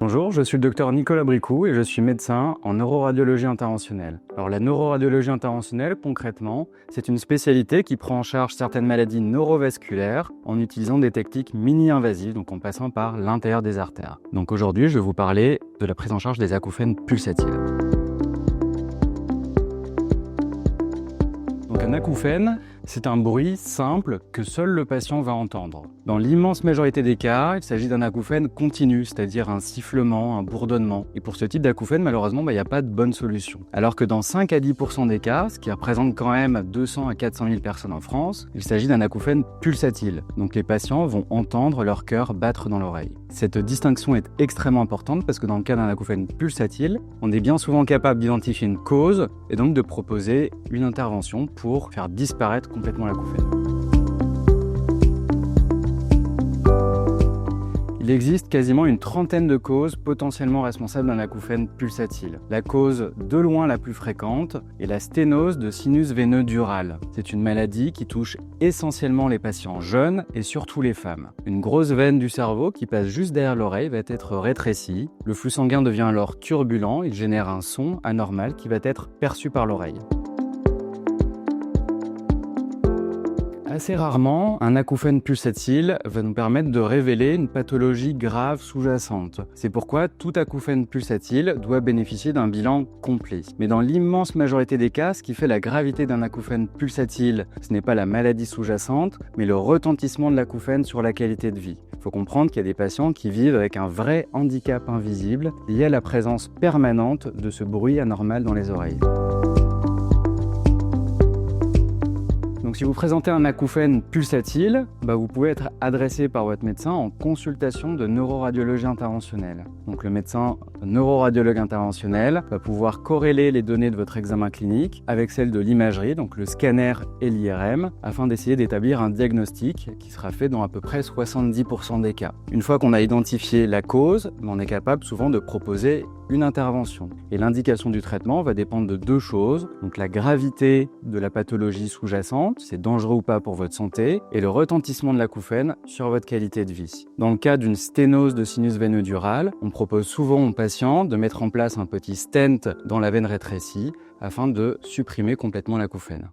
Bonjour, je suis le docteur Nicolas Bricou et je suis médecin en neuroradiologie interventionnelle. Alors la neuroradiologie interventionnelle, concrètement, c'est une spécialité qui prend en charge certaines maladies neurovasculaires en utilisant des techniques mini-invasives, donc en passant par l'intérieur des artères. Donc aujourd'hui, je vais vous parler de la prise en charge des acouphènes pulsatiles. Donc un acouphène, c'est un bruit simple que seul le patient va entendre. Dans l'immense majorité des cas, il s'agit d'un acouphène continu, c'est-à-dire un sifflement, un bourdonnement. Et pour ce type d'acouphène, malheureusement, il n'y a pas de bonne solution. Alors que dans 5 à 10% des cas, ce qui représente quand même 200 à 400 000 personnes en France, il s'agit d'un acouphène pulsatile. Donc les patients vont entendre leur cœur battre dans l'oreille. Cette distinction est extrêmement importante parce que dans le cas d'un acouphène pulsatile, on est bien souvent capable d'identifier une cause et donc de proposer une intervention pour faire disparaître complètement l'acouphène. Il existe quasiment une trentaine de causes potentiellement responsables d'un acouphène pulsatile. La cause de loin la plus fréquente est la sténose de sinus veineux dural. C'est une maladie qui touche essentiellement les patients jeunes et surtout les femmes. Une grosse veine du cerveau qui passe juste derrière l'oreille va être rétrécie. Le flux sanguin devient alors turbulent, il génère un son anormal qui va être perçu par l'oreille. Assez rarement, un acouphène pulsatile va nous permettre de révéler une pathologie grave sous-jacente. C'est pourquoi tout acouphène pulsatile doit bénéficier d'un bilan complet. Mais dans l'immense majorité des cas, ce qui fait la gravité d'un acouphène pulsatile, ce n'est pas la maladie sous-jacente, mais le retentissement de l'acouphène sur la qualité de vie. Il faut comprendre qu'il y a des patients qui vivent avec un vrai handicap invisible lié à la présence permanente de ce bruit anormal dans les oreilles. Donc si vous présentez un acouphène pulsatile, vous pouvez être adressé par votre médecin en consultation de neuroradiologie interventionnelle. Donc le médecin neuroradiologue interventionnel va pouvoir corréler les données de votre examen clinique avec celles de l'imagerie, donc le scanner et l'IRM, afin d'essayer d'établir un diagnostic qui sera fait dans à peu près 70% des cas. Une fois qu'on a identifié la cause, on est capable souvent de proposer une intervention. Et l'indication du traitement va dépendre de deux choses, donc la gravité de la pathologie sous-jacente, c'est dangereux ou pas pour votre santé, et le retentissement de l'acouphène sur votre qualité de vie. Dans le cas d'une sténose de sinus veineux dural, on propose souvent aux patients de mettre en place un petit stent dans la veine rétrécie afin de supprimer complètement l'acouphène.